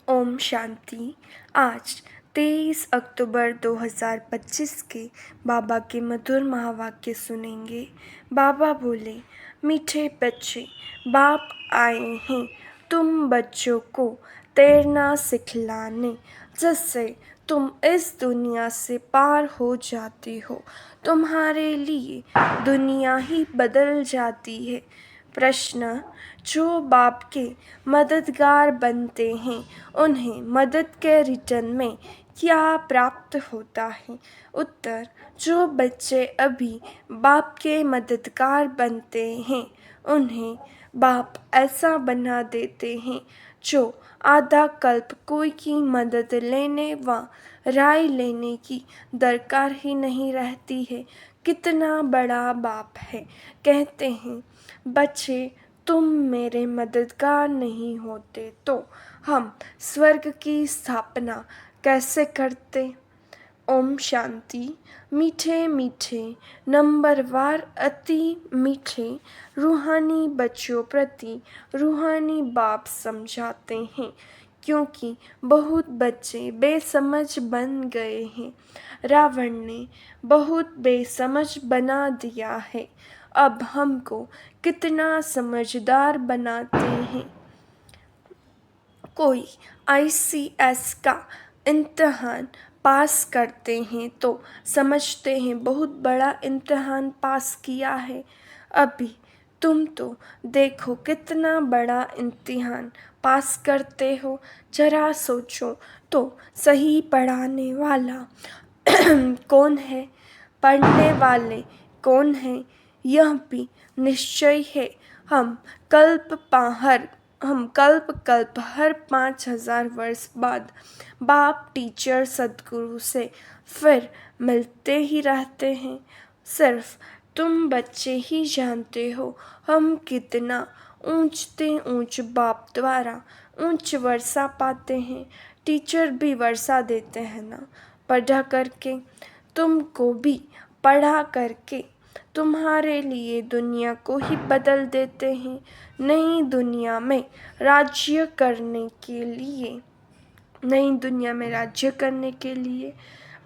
ओम शांति। आज 23 अक्टूबर 2025 के बाबा के मधुर महावाक्य सुनेंगे। बाबा बोले, मीठे बच्चे, बाप आए हैं तुम बच्चों को तैरना सिखलाने, जिससे तुम इस दुनिया से पार हो जाते हो। तुम्हारे लिए दुनिया ही बदल जाती है। प्रश्न, जो बाप के मददगार बनते हैं उन्हें मदद के रिटर्न में क्या प्राप्त होता है? उत्तर, जो बच्चे अभी बाप के मददगार बनते हैं उन्हें बाप ऐसा बना देते हैं जो आधा कल्प कोई की मदद लेने व राय लेने की दरकार ही नहीं रहती है। कितना बड़ा बाप है। कहते हैं, बच्चे तुम मेरे मददगार नहीं होते तो हम स्वर्ग की स्थापना कैसे करते? ओम शांति। मीठे मीठे नंबरवार अति मीठे रूहानी बच्चों प्रति रूहानी बाप समझाते हैं, क्योंकि बहुत बच्चे बेसमझ बन गए हैं। रावण ने बहुत बेसमझ बना दिया है। अब हमको कितना समझदार बनाते हैं। कोई ICS का इम्तहान पास करते हैं तो समझते हैं बहुत बड़ा इम्तहान पास किया है। अभी तुम तो देखो कितना बड़ा इम्तिहान पास करते हो। जरा सोचो तो सही पढ़ाने वाला कौन है, पढ़ने वाले कौन हैं, यह भी निश्चय है। हम कल्प कल्प हर 5000 वर्ष बाद बाप टीचर सद्गुरु से फिर मिलते ही रहते हैं। सिर्फ तुम बच्चे ही जानते हो हम कितना ऊंच बाप द्वारा ऊंच वर्षा पाते हैं। टीचर भी वर्षा देते हैं ना, पढ़ा करके। तुमको भी पढ़ा करके तुम्हारे लिए दुनिया को ही बदल देते हैं। नई दुनिया में राज्य करने के लिए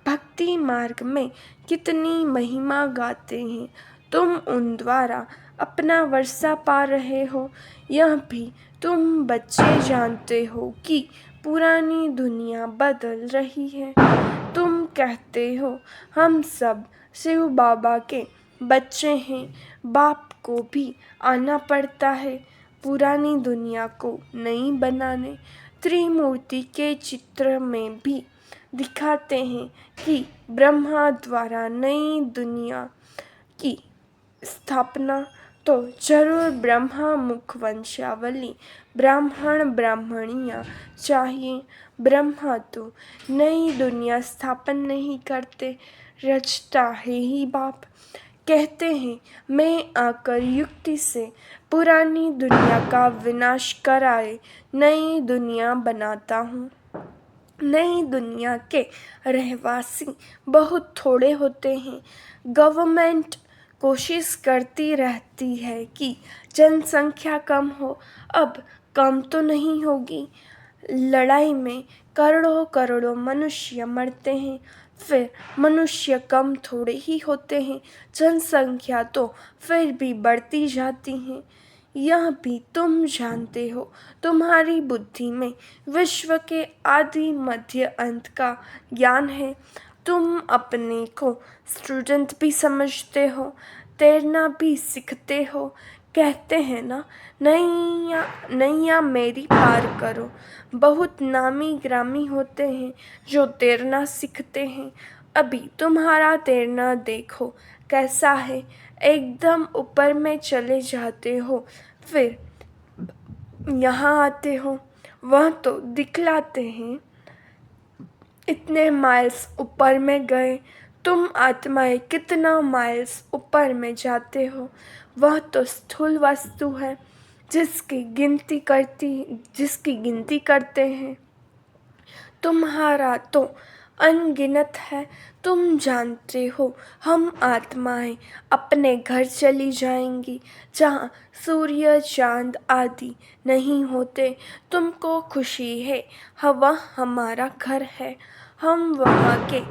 भक्ति मार्ग में कितनी महिमा गाते हैं। तुम उन द्वारा अपना वर्षा पा रहे हो। यह भी तुम बच्चे जानते हो कि पुरानी दुनिया बदल रही है। तुम कहते हो हम सब शिव बाबा के बच्चे हैं। बाप को भी आना पड़ता है पुरानी दुनिया को नई बनाने। त्रिमूर्ति के चित्र में भी दिखाते हैं कि ब्रह्मा द्वारा नई दुनिया की स्थापना तो जरूर ब्रह्मा मुख वंशावली ब्राह्मण ब्राह्मणियाँ चाहिए। ब्रह्मा तो नई दुनिया स्थापन नहीं करते, रचता है ही बाप। कहते हैं, मैं आकर युक्ति से पुरानी दुनिया का विनाश कराए नई दुनिया बनाता हूँ। नई दुनिया के रहवासी बहुत थोड़े होते हैं। गवर्नमेंट कोशिश करती रहती है कि जनसंख्या कम हो। अब कम तो नहीं होगी। लड़ाई में करोड़ों करोड़ों मनुष्य मरते हैं, फिर मनुष्य कम थोड़े ही होते हैं। जनसंख्या तो फिर भी बढ़ती जाती है। यह भी तुम जानते हो। तुम्हारी बुद्धि में विश्व के आदि मध्य अंत का ज्ञान है। तुम अपने को स्टूडेंट भी समझते हो, तैरना भी सीखते हो। कहते हैं ना, नैया मेरी पार करो। बहुत नामी ग्रामी होते हैं जो तैरना सीखते हैं। अभी तुम्हारा तैरना देखो कैसा है। एकदम ऊपर में चले जाते हो, फिर यहाँ आते हो। वह तो दिखलाते हैं इतने माइल्स ऊपर में गए। तुम आत्माएं कितना माइल्स ऊपर में जाते हो। वह तो स्थूल वस्तु है जिसकी गिनती करते हैं। तुम्हारा तो अनगिनत है, तुम जानते हो। हम आत्माएं अपने घर चली जाएंगी, जहाँ सूर्य चांद आदि नहीं होते। तुमको खुशी है, हवा हमारा घर है, हम वहाँ के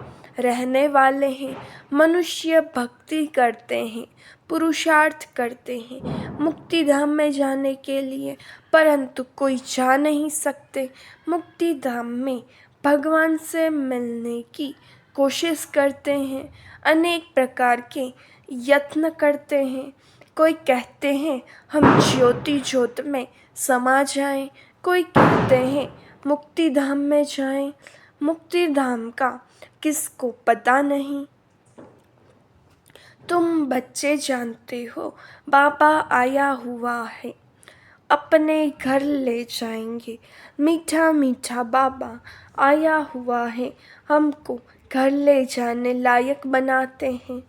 रहने वाले हैं। मनुष्य भक्ति करते हैं, पुरुषार्थ करते हैं मुक्ति धाम में जाने के लिए, परंतु कोई जा नहीं सकते। मुक्ति धाम में भगवान से मिलने की कोशिश करते हैं, अनेक प्रकार के यत्न करते हैं। कोई कहते हैं हम ज्योति ज्योत में समा जाएं, कोई कहते हैं मुक्ति धाम में जाएं। मुक्ति धाम का किसको पता नहीं। तुम बच्चे जानते हो, बाबा आया हुआ है, अपने घर ले जाएंगे। मीठा मीठा बाबा आया हुआ है, हमको घर ले जाने लायक बनाते हैं।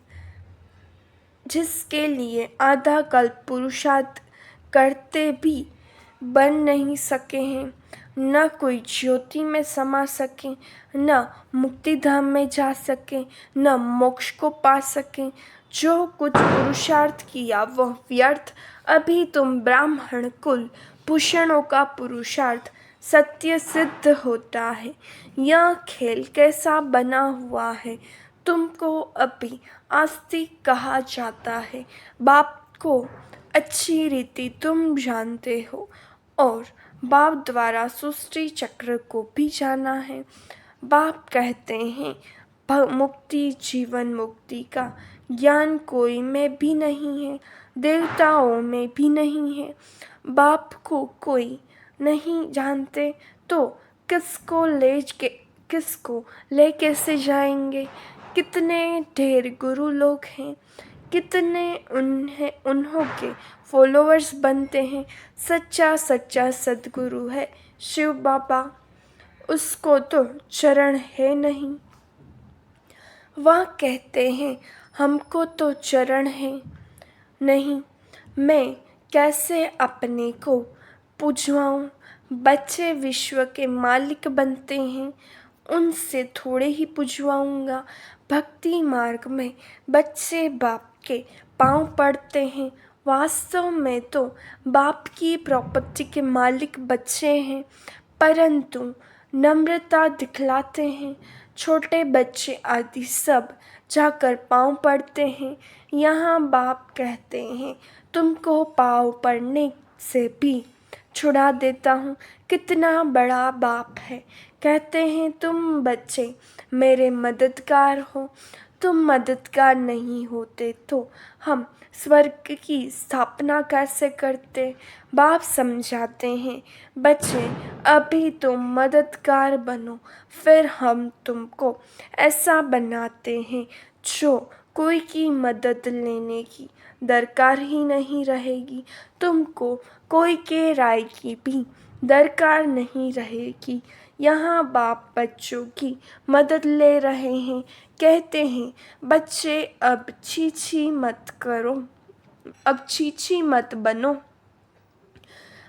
जिसके लिए आधा कल्प पुरुषार्थ करते भी बन नहीं सके हैं, न कोई ज्योति में समा सके, न मुक्ति धाम में जा सके, न मोक्ष को पा सके। जो कुछ पुरुषार्थ किया वह व्यर्थ। अभी तुम ब्राह्मण कुल भूषणों का पुरुषार्थ सत्य सिद्ध होता है। यह खेल कैसा बना हुआ है, तुमको अभी आस्तिक कहा जाता है। बाप को अच्छी रीति तुम जानते हो और बाप द्वारा सृष्टि चक्र को भी जाना है। बाप कहते हैं मुक्ति जीवन मुक्ति का ज्ञान कोई में भी नहीं है, देवताओं में भी नहीं है। बाप को कोई नहीं जानते तो किसको ले कैसे जाएंगे। कितने ढेर गुरु लोग हैं, कितने उन्हों के फॉलोअर्स बनते हैं। सच्चा सच्चा सद्गुरु है शिव बाबा, उसको तो चरण है नहीं। वह कहते हैं हमको तो चरण है नहीं, मैं कैसे अपने को पूजवाऊँ। बच्चे विश्व के मालिक बनते हैं, उनसे थोड़े ही पूजवाऊँगा। भक्ति मार्ग में बच्चे बाप के पाँव पड़ते हैं, वास्तव में तो बाप की प्रॉपर्टी के मालिक बच्चे हैं, परंतु नम्रता दिखलाते हैं। छोटे बच्चे आदि सब जाकर पाँव पड़ते हैं। यहाँ बाप कहते हैं तुमको पाँव पड़ने से भी छुड़ा देता हूँ। कितना बड़ा बाप है। कहते हैं तुम बच्चे मेरे मददगार हो, तुम मददगार नहीं होते तो हम स्वर्ग की स्थापना कैसे करते। बाप समझाते हैं बच्चे अभी तुम मददगार बनो, फिर हम तुमको ऐसा बनाते हैं जो कोई की मदद लेने की दरकार ही नहीं रहेगी। तुमको कोई के राय की भी दरकार नहीं रहेगी। यहाँ बाप बच्चों की मदद ले रहे हैं। कहते हैं बच्चे अब छी मत करो, अब छी मत बनो,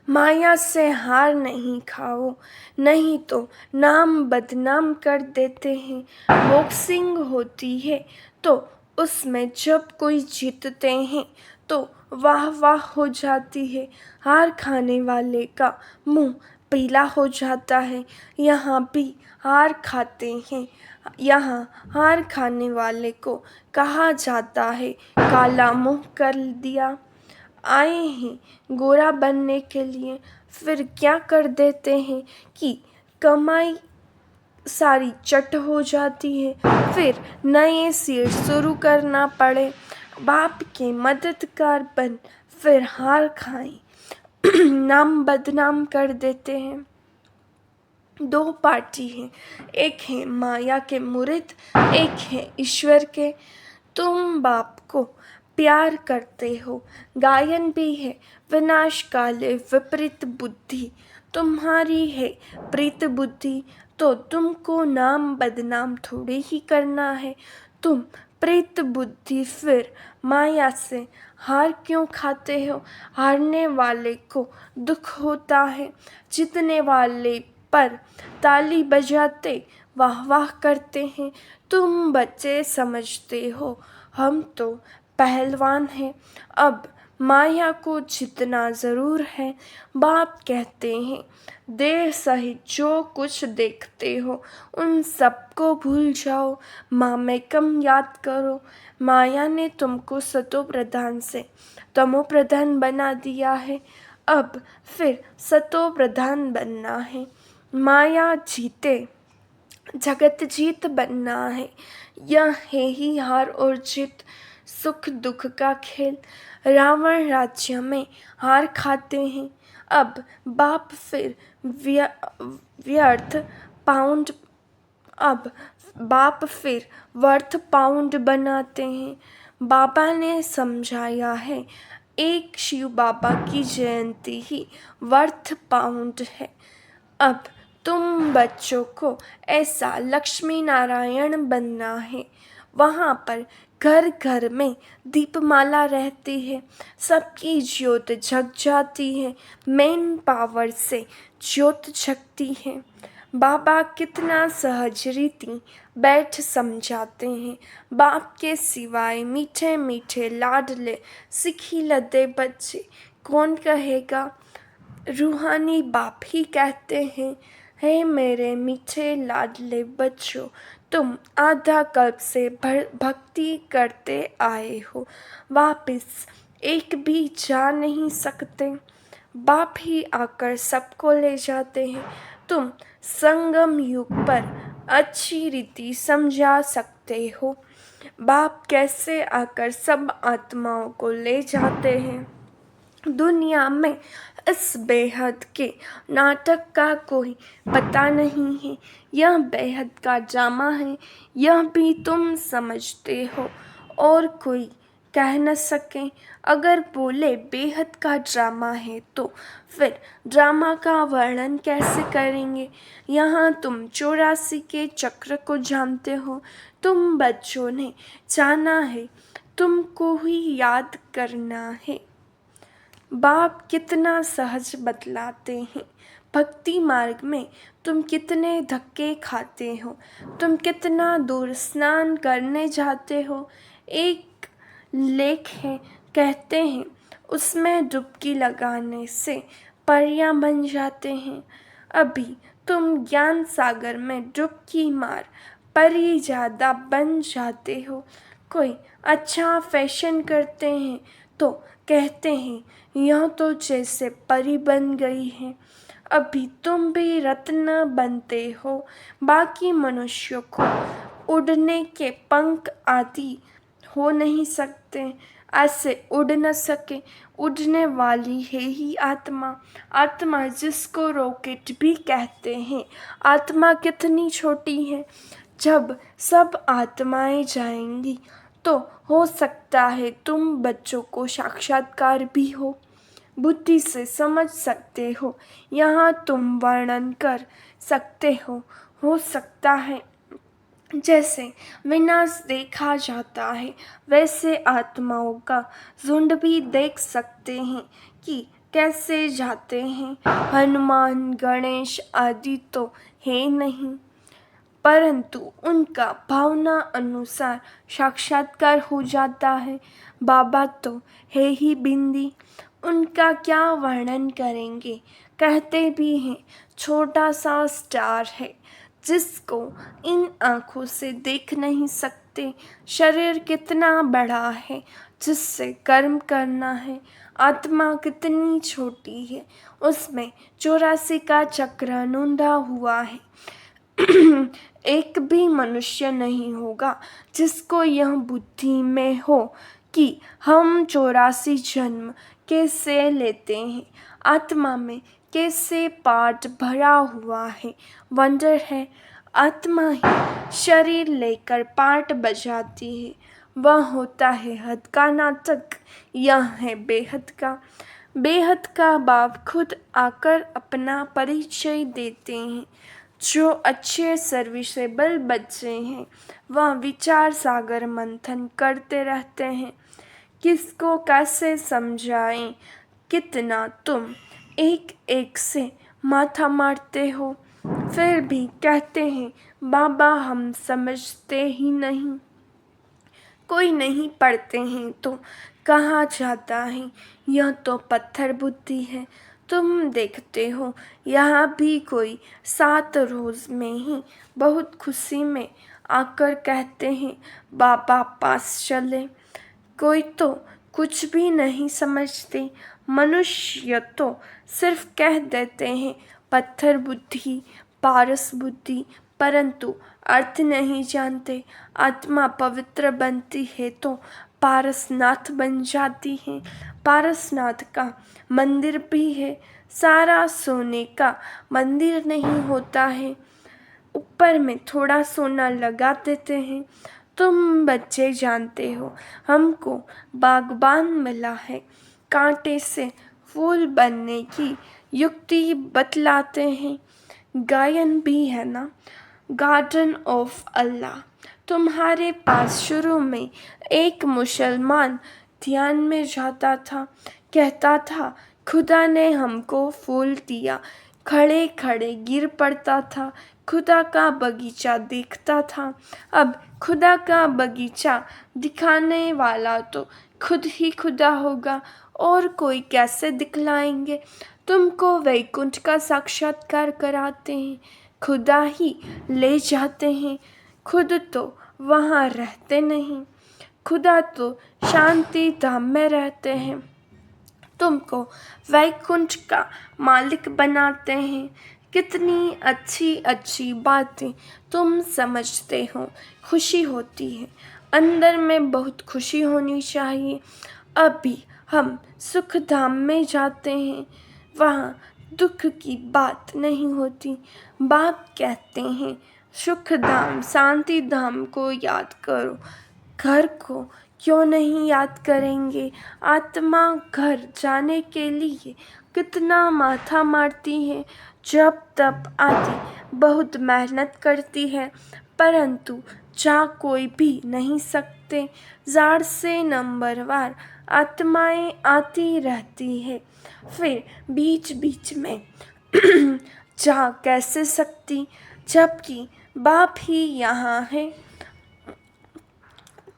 माया से हार नहीं खाओ, नहीं तो नाम बदनाम कर देते हैं। बॉक्सिंग होती है तो उसमें जब कोई जीतते हैं तो वाह वाह हो जाती है, हार खाने वाले का मुंह पीला हो जाता है। यहाँ भी हार खाते हैं, यहाँ हार खाने वाले को कहा जाता है काला मुंह कर दिया। आए हैं गोरा बनने के लिए, फिर क्या कर देते हैं कि कमाई सारी चट हो जाती है, फिर नए सिर शुरू करना पड़े। बाप के मददगार बन फिर हार खाएं, नाम बदनाम कर देते हैं। दो पार्टी हैं, एक है माया के मुरीद, एक है ईश्वर के। तुम बाप को प्यार करते हो, गायन भी है विनाश काले विपरीत बुद्धि। तुम्हारी है प्रीत बुद्धि तो तुमको नाम बदनाम थोड़ी ही करना है। तुम प्रीत बुद्धि फिर माया से हार क्यों खाते हो। हारने वाले को दुख होता है, जीतने वाले पर ताली बजाते वाह वाह करते हैं। तुम बच्चे समझते हो हम तो पहलवान हैं। अब माया को जितना ज़रूर है। बाप कहते हैं देह सहित जो कुछ देखते हो उन सबको भूल जाओ, माँ में कम याद करो। माया ने तुमको सतो प्रधान से तमो प्रधान बना दिया है, अब फिर सतो प्रधान बनना है। माया जीते जगत जीत बनना है, यह है ही हार और जीत, सुख दुख का खेल। रावण राज्य में हार खाते हैं, अब बाप फिर व्यर्थ पाउंड अब बाप फिर वर्थ पाउंड बनाते हैं। बाबा ने समझाया है एक शिव बाबा की जयंती ही वर्थ पाउंड है। अब तुम बच्चों को ऐसा लक्ष्मी नारायण बनना है, वहाँ पर घर घर में दीपमाला रहती है, सबकी ज्योत जग जाती है, मेन पावर से ज्योत जगती है। बाबा कितना सहज रीति बैठ समझाते हैं, बाप के सिवाय मीठे मीठे लाडले सिखी लदे बच्चे कौन कहेगा। रूहानी बाप ही कहते हैं हे मेरे मीठे लाडले बच्चों, तुम आधा कल्प से भक्ति करते आए हो, वापिस एक भी जा नहीं सकते। बाप ही आकर सबको ले जाते हैं, तुम संगम युग पर अच्छी रीति समझा सकते हो। बाप कैसे आकर सब आत्माओं को ले जाते हैं। दुनिया में इस बेहद के नाटक का कोई पता नहीं है, यह बेहद का ड्रामा है, यह भी तुम समझते हो और कोई कह न सके। अगर बोले बेहद का ड्रामा है तो फिर ड्रामा का वर्णन कैसे करेंगे। यहाँ तुम 84 के चक्र को जानते हो, तुम बच्चों ने जाना है, तुमको ही याद करना है। बाप कितना सहज बतलाते हैं, भक्ति मार्ग में तुम कितने धक्के खाते हो, तुम कितना दूर स्नान करने जाते हो। एक लेख है, कहते हैं उसमें डुबकी लगाने से परियां बन जाते हैं। अभी तुम ज्ञान सागर में डुबकी मार परी ज़्यादा बन जाते हो। कोई अच्छा फैशन करते हैं तो कहते हैं यह तो जैसे परी बन गई है। अभी तुम भी रत्न बनते हो, बाकी मनुष्यों को उड़ने के पंख आदि हो नहीं सकते, ऐसे उड़ न सके। उड़ने वाली है ही आत्मा, आत्मा जिसको रॉकेट भी कहते हैं। आत्मा कितनी छोटी है, जब सब आत्माएं जाएंगी तो हो सकता है तुम बच्चों को साक्षात्कार भी हो, बुद्धि से समझ सकते हो, यहाँ तुम वर्णन कर सकते हो सकता है जैसे विनाश देखा जाता है वैसे आत्माओं का झुंड भी देख सकते हैं कि कैसे जाते हैं। हनुमान गणेश आदि तो है नहीं, परंतु उनका भावना अनुसार साक्षात्कार हो जाता है। बाबा तो है ही बिंदी, उनका क्या वर्णन करेंगे। कहते भी हैं छोटा सा स्टार है जिसको इन आँखों से देख नहीं सकते। शरीर कितना बड़ा है जिससे कर्म करना है। आत्मा कितनी छोटी है, उसमें 84 का चक्र नूंधा हुआ है। एक भी मनुष्य नहीं होगा जिसको यह बुद्धि में हो कि हम 84 जन्म कैसे लेते हैं, आत्मा में कैसे पार्ट भरा हुआ है। वंडर है, आत्मा ही शरीर लेकर पार्ट बजाती है, वह होता है हद का नाटक। यह है बेहद का। बेहद का बाप खुद आकर अपना परिचय देते हैं। जो अच्छे सर्विसेबल बच्चे हैं वह विचार सागर मंथन करते रहते हैं, किसको कैसे समझाएं। कितना तुम एक एक से माथा मारते हो, फिर भी कहते हैं बाबा हम समझते ही नहीं। कोई नहीं पढ़ते हैं तो कहाँ जाता है, यह तो पत्थर बुद्धि है। तुम देखते हो यहाँ भी कोई 7 रोज़ में ही बहुत खुशी में आकर कहते हैं बाबा पास चले। कोई तो कुछ भी नहीं समझते। मनुष्य तो सिर्फ कह देते हैं पत्थर बुद्धि, पारस बुद्धि, परंतु अर्थ नहीं जानते। आत्मा पवित्र बनती है तो पारसनाथ बन जाती है। पारसनाथ का मंदिर भी है। सारा सोने का मंदिर नहीं होता है, ऊपर में थोड़ा सोना लगा देते हैं। तुम बच्चे जानते हो हमको बागबान मिला है, कांटे से फूल बनने की युक्ति बतलाते हैं। गायन भी है ना, गार्डन ऑफ अल्लाह। तुम्हारे पास शुरू में एक मुसलमान ध्यान में जाता था, कहता था खुदा ने हमको फूल दिया, खड़े खड़े गिर पड़ता था। खुदा का बगीचा देखता था। अब खुदा का बगीचा दिखाने वाला तो खुद ही खुदा होगा, और कोई कैसे दिखलाएंगे। तुमको वैकुंठ का साक्षात्कार कराते हैं, खुदा ही ले जाते हैं। खुद तो वहाँ रहते नहीं, खुदा तो शांति धाम में रहते हैं। तुमको वैकुंठ का मालिक बनाते हैं। कितनी अच्छी अच्छी बातें तुम समझते हो, खुशी होती है। अंदर में बहुत खुशी होनी चाहिए। अभी हम सुख धाम में जाते हैं, वहाँ दुख की बात नहीं होती। बाप कहते हैं सुख धाम शांति धाम को याद करो, घर को क्यों नहीं याद करेंगे। आत्मा घर जाने के लिए कितना माथा मारती है, जब तब आदि बहुत मेहनत करती है, परंतु जा कोई भी नहीं सकते। जार से नंबरवार आत्माएं आती रहती है, फिर बीच बीच में जा कैसे सकती, जबकि बाप ही यहाँ है।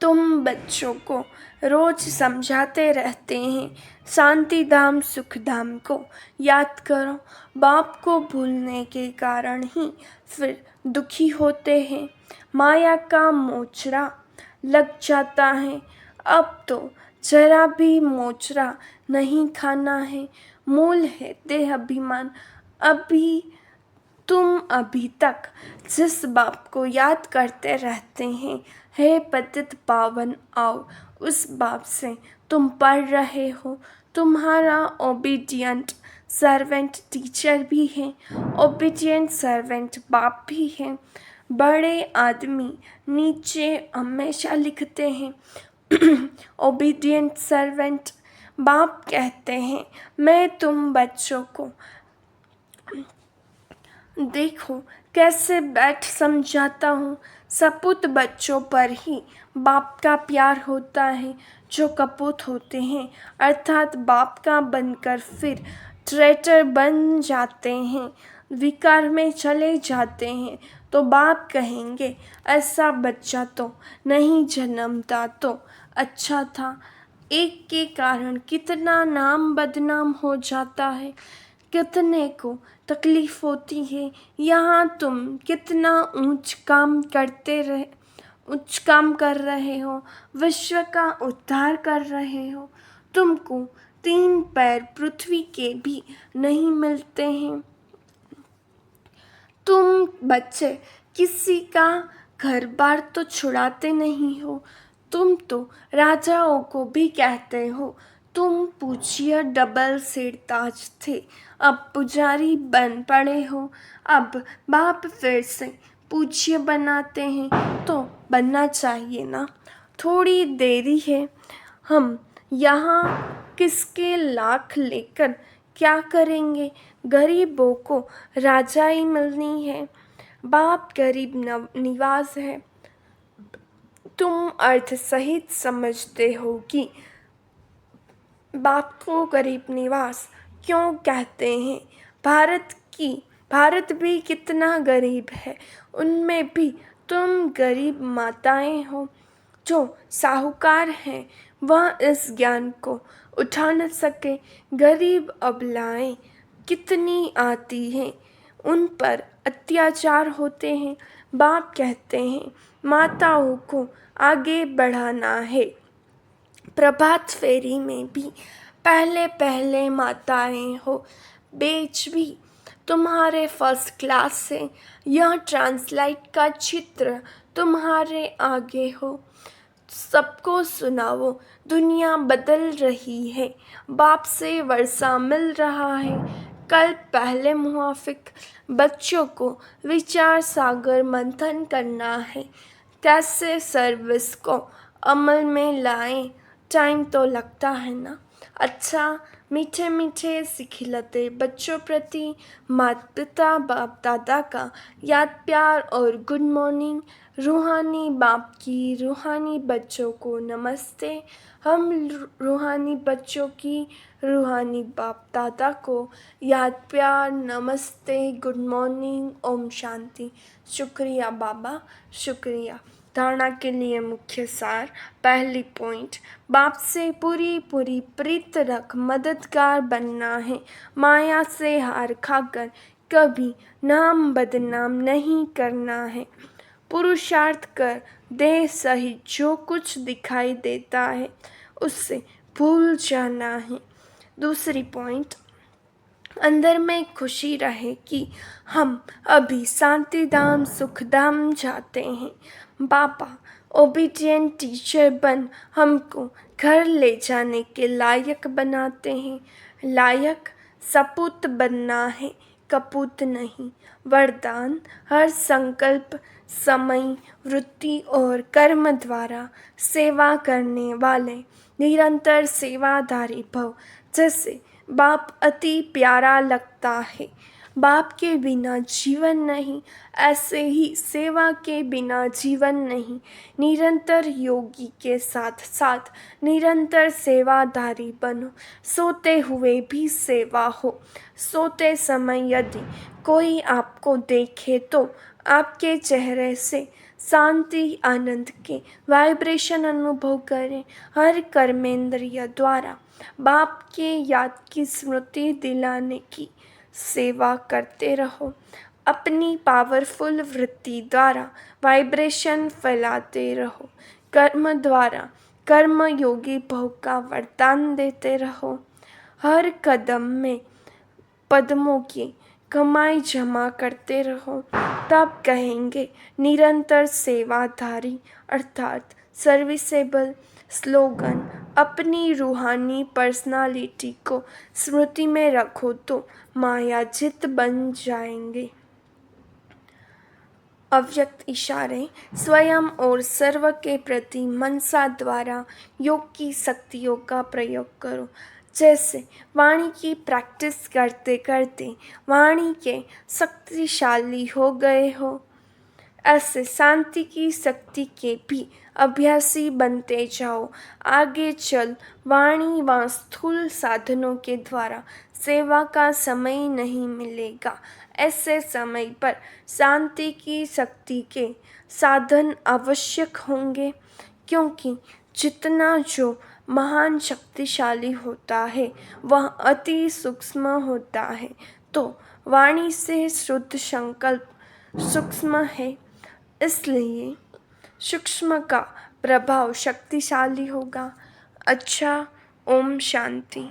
तुम बच्चों को रोज समझाते रहते हैं शांति धाम सुख धाम को याद करो। बाप को भूलने के कारण ही फिर दुखी होते हैं। माया का मोचरा लग जाता है। अब तो जरा भी मोचरा नहीं खाना है। मूल है देह अभिमान। तुम अभी तक जिस बाप को याद करते रहते हैं, हे पतित पावन आओ, उस बाप से तुम पढ़ रहे हो। तुम्हारा ओबीडियंट सर्वेंट टीचर भी है, ओबीडियंट सर्वेंट बाप भी है। बड़े आदमी नीचे हमेशा लिखते हैं ओबीडियंट सर्वेंट। बाप कहते हैं मैं तुम बच्चों को देखो कैसे बैठ समझाता हूँ। सपूत बच्चों पर ही बाप का प्यार होता है। जो कपूत होते हैं अर्थात बाप का बनकर फिर ट्रेटर बन जाते हैं, विकार में चले जाते हैं, तो बाप कहेंगे ऐसा बच्चा तो नहीं जन्मता तो अच्छा था। एक के कारण कितना नाम बदनाम हो जाता है, कितने को तकलीफ होती है। यहाँ तुम कितना ऊंच काम कर रहे हो, विश्व का उद्धार कर रहे हो। तुमको 3 पैर पृथ्वी के भी नहीं मिलते हैं। तुम बच्चे किसी का घर बार तो छुड़ाते नहीं हो। तुम तो राजाओं को भी कहते हो। तुम पूज्य डबल सिरताज थे, अब पुजारी बन पड़े हो। अब बाप फिर से पूज्य बनाते हैं तो बनना चाहिए ना, थोड़ी देरी है। हम यहाँ किसके लाख लेकर क्या करेंगे। गरीबों को राजाई मिलनी है। बाप गरीब निवाज है। तुम अर्थ सहित समझते हो कि बाप को गरीब निवास क्यों कहते हैं। भारत की भारत भी कितना गरीब है, उनमें भी तुम गरीब माताएं हो। जो साहूकार हैं वह इस ज्ञान को उठा न सके। गरीब अबलाएं कितनी आती हैं, उन पर अत्याचार होते हैं। बाप कहते हैं माताओं को आगे बढ़ाना है। प्रभात फेरी में भी पहले पहले माताएं हो। बेच भी तुम्हारे फर्स्ट क्लास से, यह ट्रांसलाइट का चित्र तुम्हारे आगे हो। सबको सुनाओ दुनिया बदल रही है, बाप से वर्षा मिल रहा है। कल पहले मुआफिक बच्चों को विचार सागर मंथन करना है। कैसे सर्विस को अमल में लाएं, टाइम तो लगता है ना। अच्छा मीठे मीठे सिखिलते बच्चों प्रति माता पिता बाप दादा का याद प्यार और गुड मॉर्निंग। रूहानी बाप की रूहानी बच्चों को नमस्ते। हम रूहानी बच्चों की रूहानी बाप दादा को याद प्यार नमस्ते गुड मॉर्निंग ओम शांति। शुक्रिया बाबा, शुक्रिया। धारणा के लिए मुख्य सार। पहली पॉइंट, बाप से पूरी पूरी प्रीत रख मददगार बनना है। माया से हार खाकर कभी नाम बदनाम नहीं करना है। पुरुषार्थ कर देह सहित जो कुछ दिखाई देता है उससे भूल जाना है। दूसरी पॉइंट, अंदर में खुशी रहे कि हम अभी शांति धाम सुख धाम जाते हैं। बाबा ओबीडियंट टीचर बन हमको घर ले जाने के लायक बनाते हैं। लायक सपूत बनना है, कपूत नहीं। वरदान, हर संकल्प समय वृत्ति और कर्म द्वारा सेवा करने वाले निरंतर सेवाधारी भव। जैसे बाप अति प्यारा लगता है, बाप के बिना जीवन नहीं, ऐसे ही सेवा के बिना जीवन नहीं। निरंतर योगी के साथ साथ निरंतर सेवाधारी बनो। सोते हुए भी सेवा हो। सोते समय यदि कोई आपको देखे तो आपके चेहरे से शांति आनंद के वाइब्रेशन अनुभव करें। हर कर्मेंद्रिय द्वारा बाप के याद की स्मृति दिलाने की सेवा करते रहो। अपनी पावरफुल वृत्ति द्वारा वाइब्रेशन फैलाते रहो। कर्म द्वारा कर्म योगी भव का वरदान देते रहो। हर कदम में पद्मों की कमाई जमा करते रहो। तब कहेंगे निरंतर सेवाधारी अर्थात सर्विसेबल। स्लोगन, अपनी रूहानी पर्सनालिटी को स्मृति में रखो तो मायाजित बन जाएंगे। अव्यक्त इशारे, स्वयं और सर्व के प्रति मनसा द्वारा योग की शक्तियों का प्रयोग करो। जैसे वाणी की प्रैक्टिस करते करते वाणी के शक्तिशाली हो गए हो, ऐसे शांति की शक्ति के भी अभ्यासी बनते जाओ। आगे चल वाणी व स्थूल साधनों के द्वारा सेवा का समय नहीं मिलेगा। ऐसे समय पर शांति की शक्ति के साधन आवश्यक होंगे, क्योंकि जितना जो महान शक्तिशाली होता है वह अति सूक्ष्म होता है। तो वाणी से शुद्ध संकल्प सूक्ष्म है, इसलिए सूक्ष्म का प्रभाव शक्तिशाली होगा। अच्छा, ओम शांति।